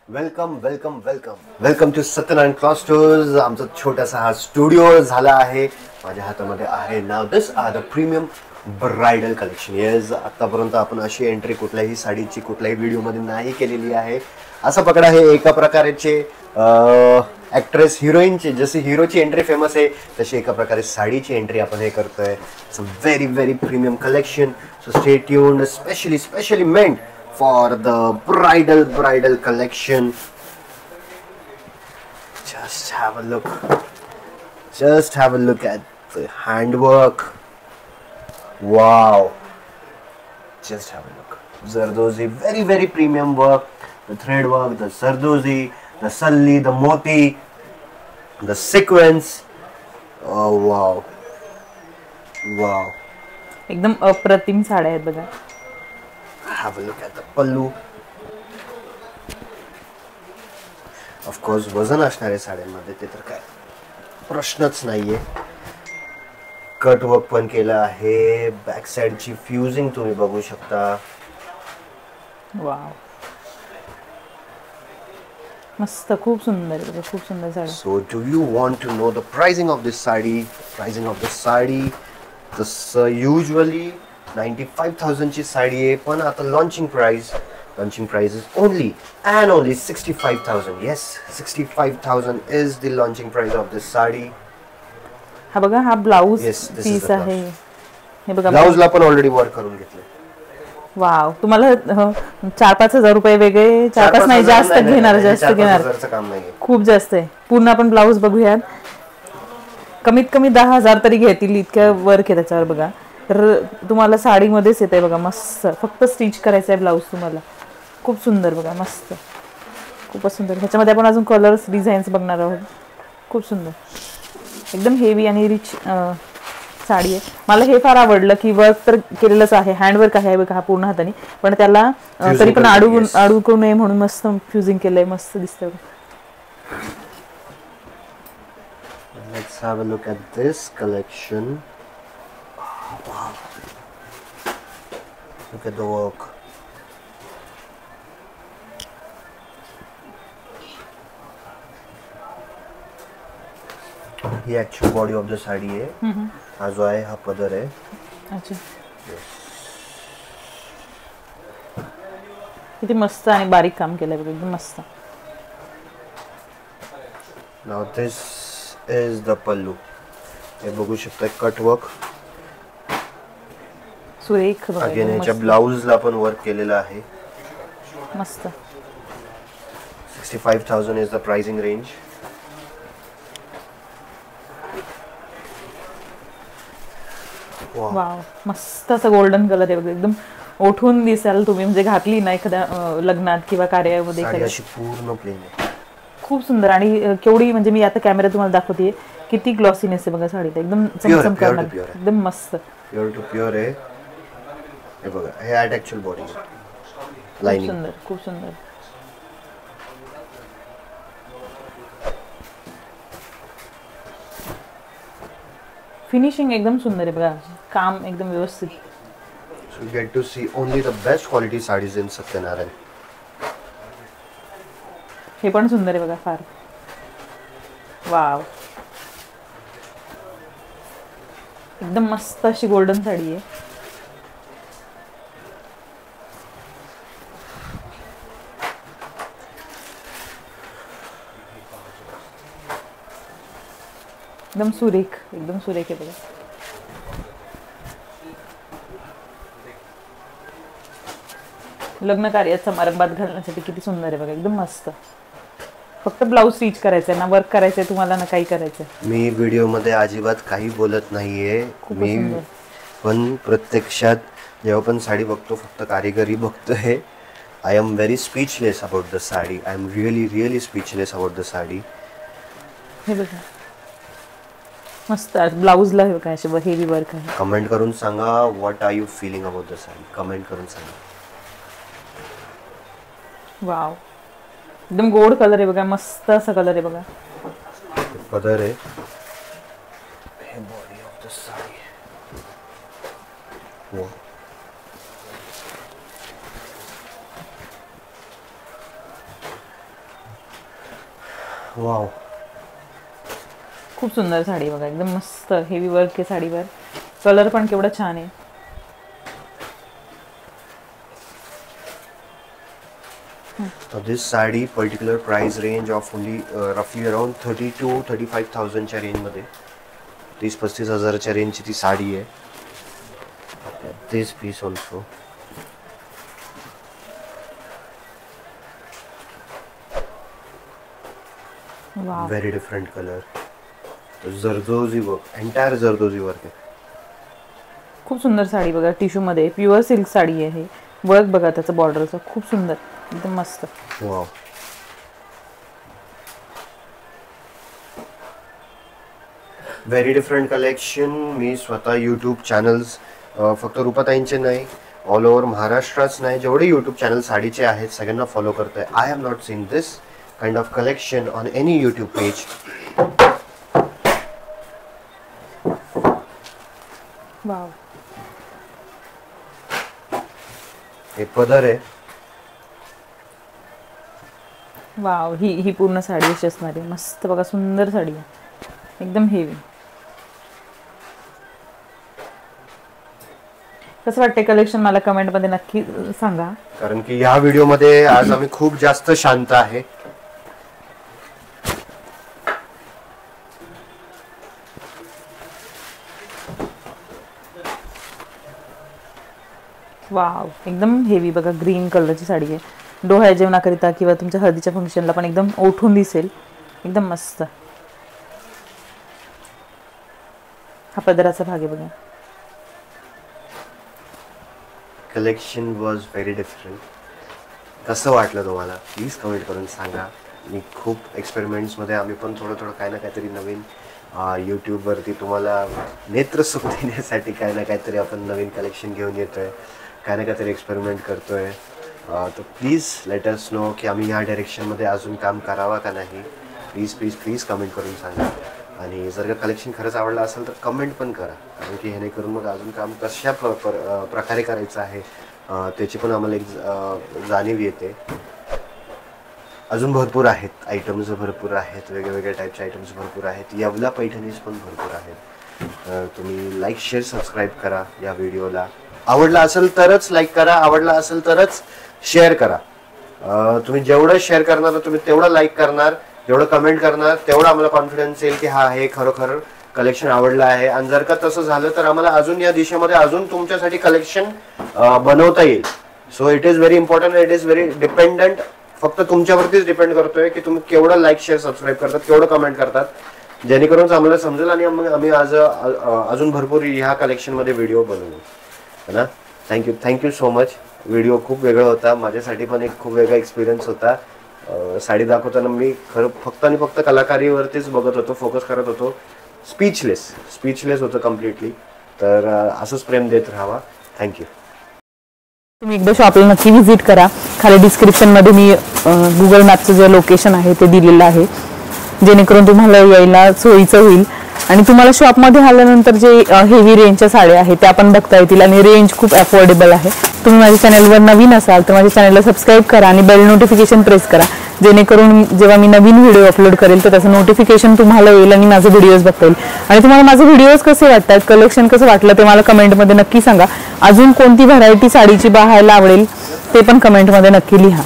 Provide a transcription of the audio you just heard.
Welcome welcome welcome welcome to Satyanarayan cloth stores. आमचा छोटासा हा स्टुडिओ झाला आहे. माझ्या हातामध्ये आहे नाव this are the premium bridal collection. Yes, आतापर्यंत आपण अशी एंट्री कुठल्याही साडीची कुठल्याही व्हिडिओमध्ये नाही केलेली आहे. असं पकडा, हे एका प्रकारचे ॲक्ट्रेस हिरोईनची जशी हिरोची एंट्री फेमस आहे तशी एका प्रकारे साडीची एंट्री आपण हे करतोय. It's a very very premium collection. So stay tuned, specially मेंट for the bridal collection. Just have a look. Just have a look at the handwork. Wow. Just have a look. Zardozi, very very premium work. The thread work, the Zardozi, the salli, the moti, the sequence. Oh wow. Wow. एकदम अप्रतिम साड्या आहेत बघा. Have a look at the pallu. Of course वजन असणारे साड्यांमध्ये ते तर काय प्रश्नच नाहीये. कट वर्क पण केलं आहे. बॅक साइडची फ्युजिंग तुम्ही बघू शकता. वाव, मस्त, खूप सुंदर, खूप सुंदर sari. So do you want to know the pricing of this sari? Pricing of this sari this usually 95,000 ची साडी आहे, पण आता launching price is only 65,000. Yes, 65,000 is the launching price of this sari. हा बघा, हा blouse Yes, this is piece the आहे. हे बघा, ब्लाउजला पण ऑलरेडी वर्क करून घेतले. वाव, तुम्हाला 4-5 हजार रुपये वेगळे, 4-5 नाही, जास्त घेणार, जास्त घेणार, काम नाहीये, खूप जास्त आहे. पूर्ण आपण ब्लाउज बघूयात, कमीत कमी 10,000 तरी घेतील, इतक्या वर्क आहे त्याच्यावर बघा. तर तुम्हाला साडीमध्येच येते बघा, मस्त. फक्त स्टिच करायचं आहे ब्लाउज तुम्हाला. खूप सुंदर बघा, मस्त, खूपच सुंदर. ह्याच्यामध्ये आपण अजून कलर्स डिझाईन्स बघणार आहोत. खूप सुंदर, एकदम हेवी आणि रिच साडी आहे. मला हे फार आवडलं की वर्क तर केलेलंच आहे, हँडवर्क आहे बघा हा पूर्ण हाताने, पण त्याला तरी पण अडकू नये म्हणून मस्त फ्युजिंग केलंय, मस्त दिसतंय. Let's have a look at this collection. Wow. Look at the work. He actual body of the sari आहे. हा जो आहे हा पदर आहे. अच्छा, किती मस्त आणि बारीक काम केलंय बघा, एकदम मस्त. नाउ दिस इज द पल्लू. हे बघू शकता, कट वर्क सुरेख. अगेन याच्या ब्लाउजला पण वर्क केलेलं आहे. मस्त. 65,000 is the pricing range. Wow, मस्त असं गोल्डन कलर आहे बघा, एकदम ओठून दिसाल तुम्ही, म्हणजे घातली ना एखाद्या लग्नात किंवा कार्यामध्ये. अशी पूर्ण प्लेन आहे, खूप सुंदर. आणि केवढी, म्हणजे मी आता कॅमेरा तुम्हाला दाखवते, किती ग्लॉसीनेस आहे बघा साडीत, एकदम चमचम करणार, एकदम मस्त. प्युअर टू प्युअर आहे. हे बघा, हे ॲट ॲक्च्युअल बॉडी लाइनिंग. सुंदर, खूप सुंदर. फिनिशिंग एकदम सुंदर आहे बघा, काम एकदम व्यवस्थित. So you get to see only the best quality sarees in Satyanarayan. हे पण सुंदर आहे बघा फार. वाव, एकदम मस्त अशी गोल्डन साडी आहे. एकदम सुरेख, एकदम सुरेख आहे बघा. लग्न कार्यात, समारंभात घालण्यासाठी किती सुंदर आहे बघा, एकदम मस्त. फक्त ब्लाउज स्टिच करायचंय ना, वर्क करायचंय तुम्हाला ना, काही करायचंय. मी व्हिडिओ मध्ये अजिबात काही बोलत नाहीये. मी पण प्रत्यक्षात जेव्हा पण साडी बघतो फक्त कारिगरी बघतोय. I am very speechless about the sari. I am really speechless about the sari. हे बघा, मस्त. ब्लाउजला हे बघा, असे हेवी वर्क आहे. कमेंट करून सांगा, what are you feeling about the sari. Comment करून सांगा. वाव, एकदम गोड कलर आहे बघा, मस्त असा कलर आहे बघा. पदर आहे, हे body of the sari. Wow, खूप सुंदर साडी बघा, एकदम मस्त हेवी वर्क आहे साडीवर. कलर पण केवढा छान आहे. This sari particular price range of only रफली अराउंड 30 to 35,000च्या रेंजमध्ये, 30-35 हजाराच्या रेंजची ती साडी आहे. This piece also wow, very different colour. जरदोजी वर्क, एंटायर जरदोजी वर्क आहे. खूप सुंदर साडी बघा, टिश्यू मध्ये प्युअर सिल्क साडी आहे. वर्क बघा त्याचं बॉर्डरचं, खूप सुंदर, एकदम मस्त. Wow, very different collection. मी स्वतः यूट्यूब चॅनल्स फक्त रुपाताईंचे नाही, ऑल ओव्हर महाराष्ट्राच नाही, जेवढे यूट्यूब चॅनल साडीचे आहेत सगळ्यांना फॉलो करतोय. I have not seen this kind of collection on any YouTube page. Wow, हे पदर आहे. वाव, ही पूर्ण साडी अशी असणार आहे. मस्त बघा, सुंदर साडी आहे, एकदम हेवी. कसं वाटते कलेक्शन, मला कमेंट मध्ये नक्की सांगा. कारण की ह्या व्हिडिओ मध्ये आज आम्ही खूप जास्त शांत आहे. वाव, एकदम हेवी बघा, ग्रीन कलरची साडी आहे. डोहाळ्या जेवणाकरिता किंवा तुमच्या हळदीच्या फंक्शनला पण एकदम ओठून दिसेल, एकदम मस्त. हा पदराचा भाग आहे बघा. Collection was very different. कसं वाटलं तुम्हाला प्लीज कमेंट करून सांगा. मी खूप एक्सपेरिमेंट्समध्ये आम्ही पण थोडं काही ना काहीतरी नवीन यूट्यूबवरती तुम्हाला नेत्रसुख देण्यासाठी काही ना काहीतरी आपण नवीन कलेक्शन घेऊन येतोय, काही ना काहीतरी एक्सपेरिमेंट करतोय. तर प्लीज लेट अस नो की आम्ही ह्या डायरेक्शनमध्ये अजून काम करावं का नाही. प्लीज प्लीज प्लीज कमेंट करून सांगा. आणि जर का कलेक्शन खरंच आवडलं असेल तर कमेंट पण करा, कारण की ह्याने करून मग अजून काम कशा प्रकारे करायचं आहे त्याची पण आम्हाला एक जाणीव येते. अजून भरपूर आहेत आयटम्स, भरपूर आहेत वेगवेगळ्या टाईपचे आयटम्स भरपूर आहेत. येवला पैठणीज पण भरपूर आहेत. तुम्ही लाईक शेअर सबस्क्राईब करा. या व्हिडिओला आवडला असेल तरच लाईक करा, आवडला असेल तरच शेअर करा. तुम्ही जेवढं शेअर करणार तुम्ही तेवढं लाईक करणार, जेवढं कमेंट करणार तेवढं आम्हाला कॉन्फिडन्स येईल की हा हे खरोखर कलेक्शन आवडलं आहे. आणि जर का तसं झालं तर आम्हाला अजून या दिशेमध्ये अजून तुमच्यासाठी कलेक्शन बनवता येईल. So it is very important, it is very dependent. फक्त तुमच्यावरतीच डिपेंड करतोय की तुम्ही केवढं लाईक शेअर सबस्क्राईब करतात, केवढं कमेंट करतात, जेणेकरून आम्हाला समजेल आणि आम्ही आज अजून भरपूर ह्या कलेक्शनमध्ये व्हिडिओ बनवू है ना. Thank you so much. व्हिडिओ खूप वेगळा होता, माझ्यासाठी पण एक खूप वेगळा एक्सपिरियन्स होता. साडी दाखवताना मी खरं फक्त आणि फक्त कलाकारीवरतीच बघत होतो, फोकस करत होतो. स्पीचलेस होतं कम्प्लिटली. तर असंच प्रेम देत राहावा. थँक्यू. तुम्ही एकदा शॉपला नक्की व्हिजिट करा. खाली डिस्क्रिप्शनमध्ये मी गुगल मॅपचं जे लोकेशन आहे ते दिलेलं आहे, जेणेकरून तुम्हाला यायला सोयीचं होईल. आणि तुम्हाला शॉपमध्ये आल्यानंतर जे हेवी रेंजच्या साड्या आहेत त्या पण बघता येतील आणि रेंज खूप अफोर्डेबल आहे. तुम्ही माझ्या चॅनलवर नवीन असाल तर माझ्या चॅनलला सबस्क्राईब करा आणि बेल नोटिफिकेशन प्रेस करा, जेणेकरून जेव्हा मी नवीन व्हिडिओ अपलोड करेल तर त्याचं नोटिफिकेशन तुम्हाला येईल आणि माझे व्हिडिओज बघता येईल. आणि तुम्हाला माझे व्हिडिओज कसे वाटतात, कलेक्शन कसं वाटलं ते मला कमेंटमध्ये नक्की सांगा. अजून कोणती व्हरायटी साडीची पाहायला आवडेल ते पण कमेंटमध्ये नक्की लिहा.